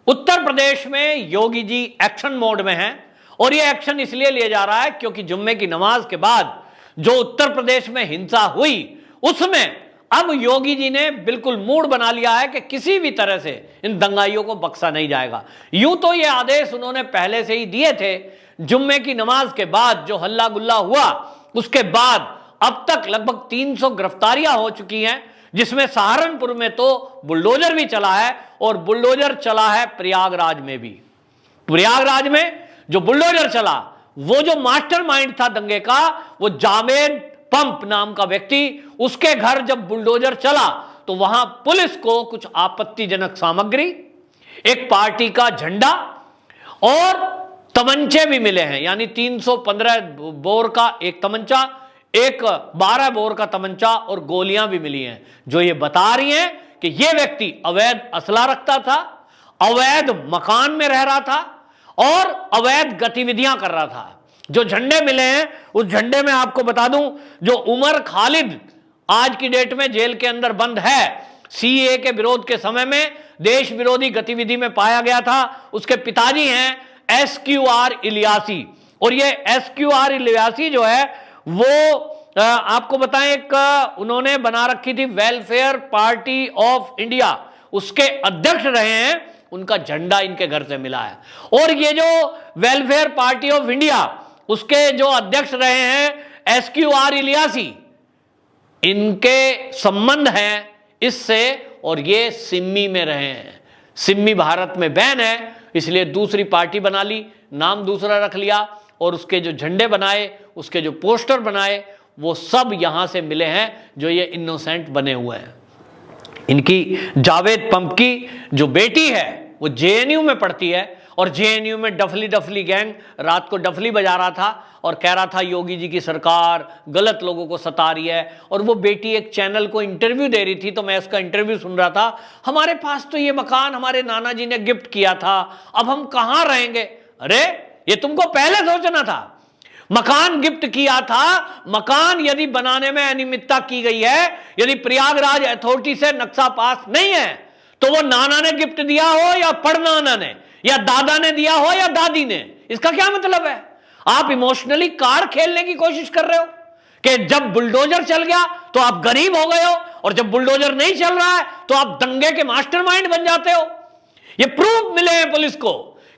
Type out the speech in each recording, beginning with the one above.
उत्तर प्रदेश में Yogi ji action mode में हैं और यह एक्शन इसलिए लिया जा रहा है क्योंकि जुम्मे की नमाज के बाद जो उत्तर प्रदेश में हिंसा हुई उसमें अब योगी जी ने बिल्कुल मूड बना लिया है कि किसी भी तरह से इन दंगाइयों को बख्शा नहीं जाएगा। यूं तो ये आदेश उन्होंने पहले से ही दिए थे। जुम्मे की नमाज के बाद जो हल्ला गुल्ला हुआ उसके बाद अब तक लगभग 300 गिरफ्तारियां हो चुकी हैं, जिसमें सहारनपुर में तो बुलडोजर भी चला है और बुलडोजर चला है प्रयागराज में भी। प्रयागराज में जो बुलडोजर चला वो जो मास्टरमाइंड था दंगे का, वो जावेद पंप नाम का व्यक्ति, उसके घर जब बुलडोजर चला तो वहां पुलिस को कुछ आपत्तिजनक सामग्री, एक पार्टी का झंडा और तमंचे भी मिले हैं। यानी 315 बोर का एक तमंचा, एक 12 बोर का तमंचा और गोलियां भी मिली हैं, जो ये बता रही हैं कि ये व्यक्ति अवैध असला रखता था, अवैध मकान में रह रहा था और अवैध गतिविधियां कर रहा था। जो झंडे मिले हैं उस झंडे में आपको बता दूं, जो उमर खालिद आज की डेट में जेल के अंदर बंद है, सीए के विरोध के समय में देश विरोधी गतिविधि में पाया गया था, उसके पिताजी हैं एसक्यूआर इलियासी। और ये एसक्यूआर इलियासी जो है वो आपको बताएं एक उन्होंने बना रखी थी वेलफेयर पार्टी ऑफ इंडिया, उसके अध्यक्ष रहे हैं, उनका झंडा इनके घर से मिला है। और ये जो वेलफेयर पार्टी ऑफ इंडिया उसके जो अध्यक्ष रहे हैं एसक्यूआर इलियासी, इनके संबंध हैं इससे और ये सिम्मी में रहे हैं। सिम्मी भारत में बैन है, इसलिए दूसरी पार्टी बना ली, नाम दूसरा रख लिया और उसके जो झंडे बनाए, उसके जो पोस्टर बनाए, वो सब यहां से मिले हैं जो ये इनोसेंट बने हुए हैं। इनकी जावेद पंप की जो बेटी है वो जेएनयू में पढ़ती है और जेएनयू में डफली गैंग रात को डफली बजा रहा था और कह रहा था योगी जी की सरकार गलत लोगों को सता रही है। और वो बेटी एक चैनल को इंटरव्यू दे रही थी, तो मैं उसका इंटरव्यू सुन रहा था। हमारे पास तो ये मकान हमारे नाना जी ने गिफ्ट किया था, अब हम कहां रहेंगे। अरे ये तुमको पहले सोचना था, मकान गिफ्ट किया था, मकान यदि बनाने में अनियमितता की गई है, यदि प्रयागराज अथॉरिटी से नक्शा पास नहीं है, तो वो नाना ने गिफ्ट दिया हो या पड़नाना ने या दादा ने दिया हो या दादी ने, इसका क्या मतलब है। आप इमोशनली कार्ड खेलने की कोशिश कर रहे हो कि जब बुलडोजर चल गया तो आप गरीब हो गए हो और जब बुलडोजर नहीं चल रहा है तो आप दंगे के मास्टरमाइंड बन जाते हो। ये प्रूफ मिले हैं पुलिस को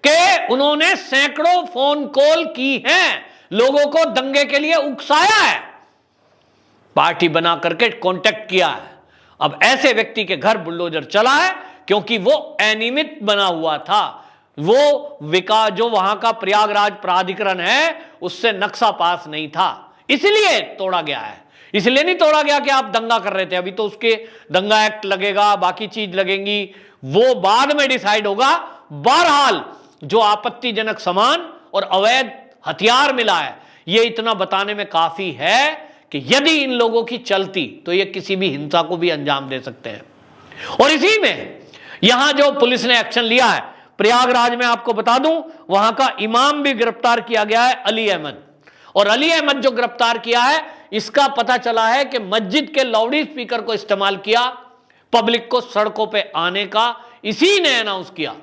कि उन्होंने सैकड़ों फोन कॉल की हैं, लोगों को दंगे के लिए उकसाया है, पार्टी बना करके कांटेक्ट किया है। अब ऐसे व्यक्ति के घर बुलडोजर चला है क्योंकि वो अनियमित बना हुआ था, वो जो वहां का प्रयागराज प्राधिकरण है उससे नक्शा पास नहीं था, इसलिए तोड़ा गया है। इसलिए नहीं तोड़ा गया कि आप दंगा कर रहे थे, अभी तो उसके दंगा एक्ट लगेगा, बाकी चीज लगेंगी, वो बाद में डिसाइड होगा। बहरहाल जो आपत्तिजनक सामान और अवैध हथियार मिला है, ये इतना बताने में काफी है कि यदि इन लोगों की चलती तो ये किसी भी हिंसा को भी अंजाम दे सकते हैं। और इसी में यहां जो पुलिस ने एक्शन लिया है प्रयागराज में, आपको बता दूं वहां का इमाम भी गिरफ्तार किया गया है, अली अहमद। और अली अहमद जो गिरफ्तार किया है, इसका पता चला है कि मस्जिद के लाउड स्पीकर को इस्तेमाल किया पब्लिक को सड़कों पे आने का, इसी ने अनाउंस किया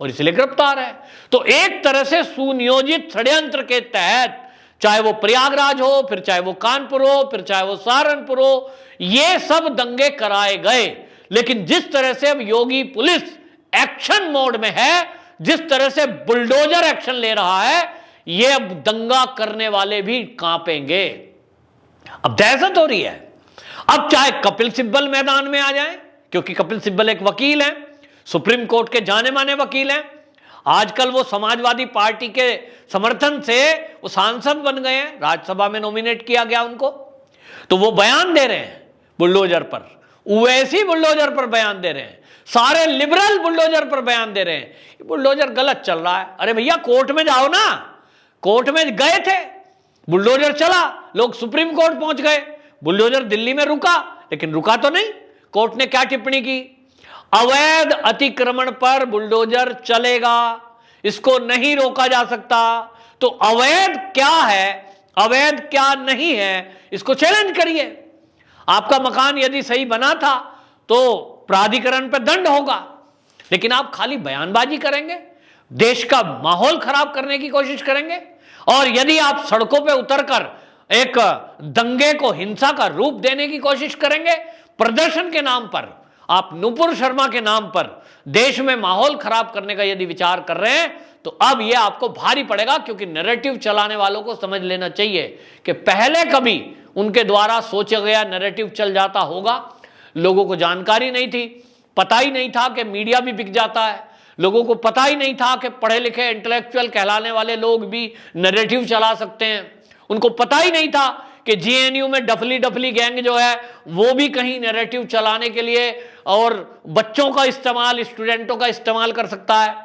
और इसलिए गिरफ्तार है। तो एक तरह से सुनियोजित षड्यंत्र के तहत, चाहे वो प्रयागराज हो, फिर चाहे वो कानपुर हो, फिर चाहे वो सहारनपुर हो, ये सब दंगे कराए गए। लेकिन जिस तरह से अब योगी पुलिस एक्शन मोड में है, जिस तरह से बुलडोजर एक्शन ले रहा है, ये अब दंगा करने वाले भी कांपेंगे। अब दहशत हो रही है। अब चाहे कपिल सिब्बल मैदान में आ जाए, क्योंकि कपिल सिब्बल एक वकील है, सुप्रीम कोर्ट के जाने माने वकील हैं, आजकल वो समाजवादी पार्टी के समर्थन से वो सांसद बन गए हैं, राज्यसभा में नॉमिनेट किया गया उनको। तो वो बयान दे रहे हैं बुलडोजर पर, ओवैसी बुलडोजर पर बयान दे रहे हैं, सारे लिबरल बुलडोजर पर बयान दे रहे हैं, बुलडोजर गलत चल रहा है। अरे भैया कोर्ट में जाओ ना, कोर्ट में गए थे, बुलडोजर चला, लोग सुप्रीम कोर्ट पहुंच गए, बुलडोजर दिल्ली में रुका, लेकिन रुका तो नहीं। कोर्ट ने क्या टिप्पणी की, अवैध अतिक्रमण पर बुलडोजर चलेगा, इसको नहीं रोका जा सकता। तो अवैध क्या है, अवैध क्या नहीं है, इसको चैलेंज करिए। आपका मकान यदि सही बना था तो प्राधिकरण पर दंड होगा, लेकिन आप खाली बयानबाजी करेंगे, देश का माहौल खराब करने की कोशिश करेंगे। और यदि आप सड़कों पे उतरकर एक दंगे को हिंसा का रूप देने की कोशिश करेंगे, प्रदर्शन के नाम पर, आप नुपुर शर्मा के नाम पर देश में माहौल खराब करने का यदि विचार कर रहे हैं, तो अब यह आपको भारी पड़ेगा। क्योंकि नैरेटिव चलाने वालों को समझ लेना चाहिए कि पहले कभी उनके द्वारा सोचा गया नैरेटिव चल जाता होगा। लोगों को जानकारी नहीं थी, पता ही नहीं था कि मीडिया भी बिक जाता है, लोगों को पता ही नहीं था कि पढ़े लिखे इंटेलेक्चुअल कहलाने वाले लोग भी नैरेटिव चला सकते हैं, उनको पता ही नहीं था कि जेएनयू में डफली गैंग जो है वो भी कहीं नैरेटिव चलाने के लिए और बच्चों का इस्तेमाल, स्टूडेंटों का इस्तेमाल कर सकता है।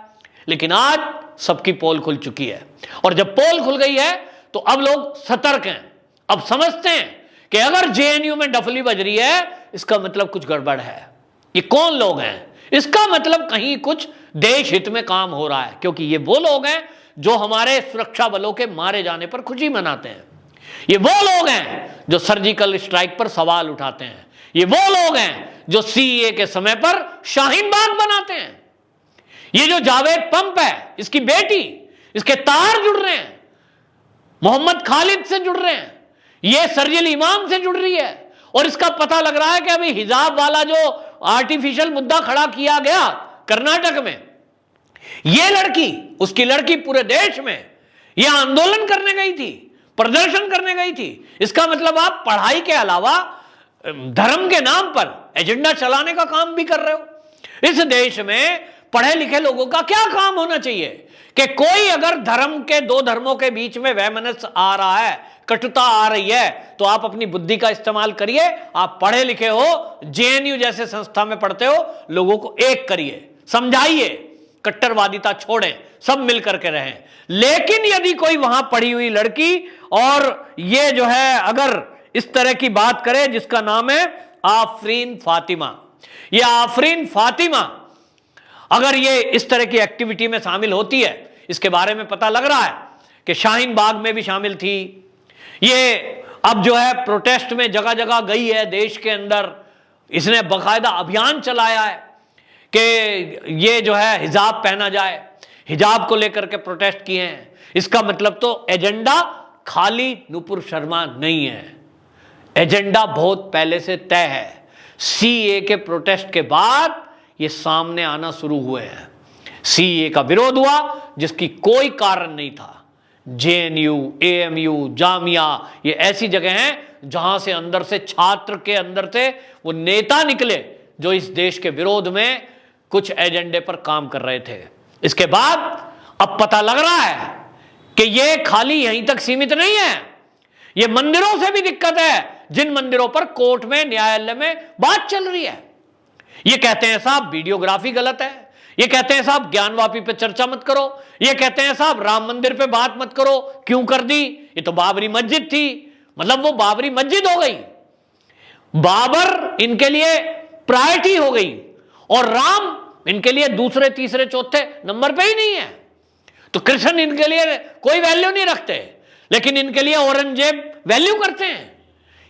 लेकिन आज सबकी पोल खुल चुकी है, और जब पोल खुल गई है तो अब लोग सतर्क हैं, अब समझते हैं कि अगर जेएनयू में डफली बज रही है, इसका मतलब कुछ गड़बड़ है। ये कौन लोग हैं? इसका मतलब कहीं कुछ देश हित में काम हो रहा है, क्योंकि ये वो लोग हैं जो हमारे सुरक्षा बलों के मारे जाने पर खुशी मनाते हैं। ये वो लोग हैं जो सर्जिकल स्ट्राइक पर सवाल उठाते हैं। ये वो लोग हैं जो सीए के समय पर शाहीन बाग बनाते हैं। ये जो जावेद पंप है, इसकी बेटी, इसके तार जुड़ रहे हैं, मोहम्मद खालिद से जुड़ रहे हैं, ये सरजिल इमाम से जुड़ रही है। और इसका पता लग रहा है कि अभी हिजाब वाला जो आर्टिफिशियल मुद्दा खड़ा किया गया कर्नाटक में, ये लड़की, उसकी लड़की पूरे देश में यह आंदोलन करने गई थी, प्रदर्शन करने गई थी। इसका मतलब आप पढ़ाई के अलावा धर्म के नाम पर एजेंडा चलाने का काम भी कर रहे हो। इस देश में पढ़े लिखे लोगों का क्या काम होना चाहिए कि कोई अगर धर्म के, दो धर्मों के बीच में वैमनस्य आ रहा है, कटुता आ रही है, तो आप अपनी बुद्धि का इस्तेमाल करिए। आप पढ़े लिखे हो, जेएनयू जैसे संस्था में पढ़ते हो, लोगों को एक करिए, समझाइए, कट्टरवादिता छोड़ें, सब मिलकर के रहें। लेकिन यदि कोई वहां पढ़ी हुई लड़की और ये जो है अगर इस तरह की बात करे, जिसका नाम है आफरीन फातिमा, ये आफरीन फातिमा अगर ये इस तरह की एक्टिविटी में शामिल होती है, इसके बारे में पता लग रहा है कि शाहीन बाग में भी शामिल थी, ये अब जो है प्रोटेस्ट में जगह जगह गई है देश के अंदर, इसने बाकायदा अभियान चलाया है कि ये जो है हिजाब पहना जाए, हिजाब को लेकर के प्रोटेस्ट किए हैं। इसका मतलब तो एजेंडा खाली नुपुर शर्मा नहीं है, एजेंडा बहुत पहले से तय है। सीए के प्रोटेस्ट के बाद ये सामने आना शुरू हुए हैं। सीए का विरोध हुआ जिसकी कोई कारण नहीं था। जेएनयू, एएमयू, जामिया, ये ऐसी जगह हैं जहां से अंदर से, छात्र के अंदर से वो नेता निकले जो इस देश के विरोध में कुछ एजेंडे पर काम कर रहे थे। इसके बाद अब पता लग रहा है कि ये खाली यहीं तक सीमित नहीं है, ये मंदिरों से भी दिक्कत है, जिन मंदिरों पर कोर्ट में, न्यायालय में बात चल रही है। ये कहते हैं साहब वीडियोग्राफी गलत है, ये कहते हैं साहब ज्ञानवापी पे चर्चा मत करो, ये कहते हैं साहब राम मंदिर पे बात मत करो, क्यों कर दी, ये तो बाबरी मस्जिद थी, मतलब वो बाबरी मस्जिद हो गई, बाबर इनके लिए प्रायोरिटी हो गई और राम इनके लिए दूसरे, तीसरे, चौथे नंबर पे ही नहीं है। तो कृष्ण इनके लिए कोई वैल्यू नहीं रखते, लेकिन इनके लिए औरंगजेब वैल्यू करते हैं।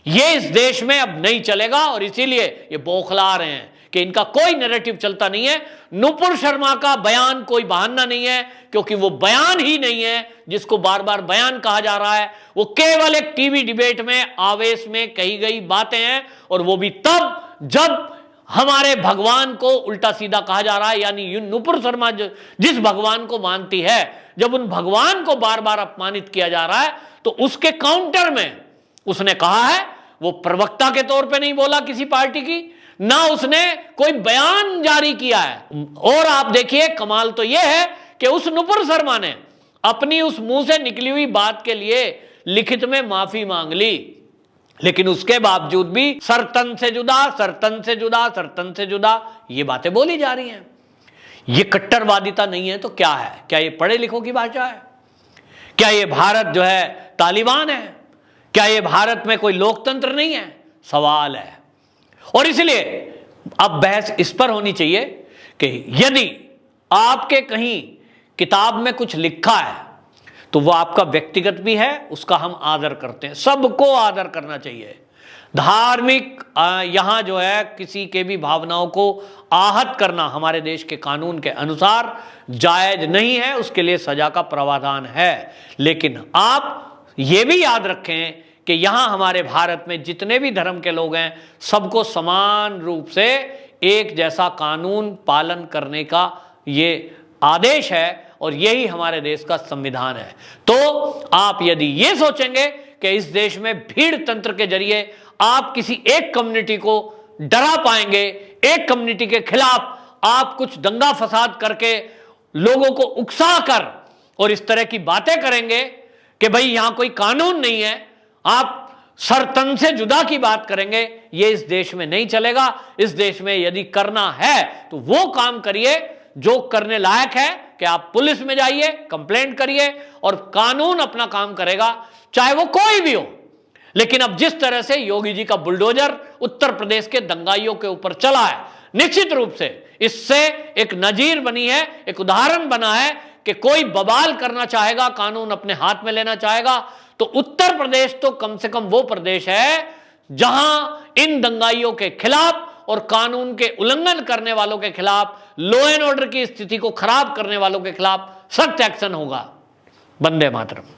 ये इस देश में अब नहीं चलेगा और इसीलिए ये बौखला रहे हैं कि इनका कोई नैरेटिव चलता नहीं है। नुपुर शर्मा का बयान कोई बहाना नहीं है, क्योंकि वो बयान ही नहीं है जिसको बार बार बयान कहा जा रहा है। वो केवल एक टीवी डिबेट में आवेश में कही गई बातें हैं, और वो भी तब जब हमारे भगवान को उल्टा सीधा कहा जा रहा है। यानी नुपुर शर्मा जिस भगवान को मानती है, जब उन भगवान को बार बार अपमानित किया जा रहा है, तो उसके काउंटर में उसने कहा है, वो प्रवक्ता के तौर पे नहीं बोला किसी पार्टी की, ना उसने कोई बयान जारी किया है। और आप देखिए कमाल तो यह है कि उस नुपुर शर्मा ने अपनी उस मुंह से निकली हुई बात के लिए लिखित में माफी मांग ली, लेकिन उसके बावजूद भी सरतन से जुदा, सरतन से जुदा, सरतन से जुदा ये बातें बोली जा रही हैं। ये कट्टरवादिता नहीं है तो क्या है? क्या ये पढ़े लिखों की भाषा है? क्या ये भारत जो है तालिबान है? क्या ये भारत में कोई लोकतंत्र नहीं है? सवाल है। और इसलिए अब बहस इस पर होनी चाहिए कि यदि आपके कहीं किताब में कुछ लिखा है तो वह आपका व्यक्तिगत भी है, उसका हम आदर करते हैं, सबको आदर करना चाहिए। धार्मिक यहां जो है किसी के भी भावनाओं को आहत करना हमारे देश के कानून के अनुसार जायज नहीं है, उसके लिए सजा का प्रावधान है। लेकिन आप ये भी याद रखें कि यहां हमारे भारत में जितने भी धर्म के लोग हैं सबको समान रूप से एक जैसा कानून पालन करने का ये आदेश है और यही हमारे देश का संविधान है। तो आप यदि ये सोचेंगे कि इस देश में भीड़ तंत्र के जरिए आप किसी एक कम्युनिटी को डरा पाएंगे, एक कम्युनिटी के खिलाफ आप कुछ दंगा फसाद करके लोगों को उकसा कर और इस तरह की बातें करेंगे कि भाई यहां कोई कानून नहीं है, आप सर तन से जुदा की बात करेंगे, ये इस देश में नहीं चलेगा। इस देश में यदि करना है तो वो काम करिए जो करने लायक है कि आप पुलिस में जाइए, कंप्लेंट करिए और कानून अपना काम करेगा, चाहे वो कोई भी हो। लेकिन अब जिस तरह से योगी जी का बुलडोजर उत्तर प्रदेश के दंगाइयों के ऊपर चला है, निश्चित रूप से इससे एक नजीर बनी है, एक उदाहरण बना है कि कोई बवाल करना चाहेगा, कानून अपने हाथ में लेना चाहेगा तो उत्तर प्रदेश तो कम से कम वो प्रदेश है जहां इन दंगाइयों के खिलाफ और कानून के उल्लंघन करने वालों के खिलाफ, लॉ एंड ऑर्डर की स्थिति को खराब करने वालों के खिलाफ सख्त एक्शन होगा। वंदे मातरम।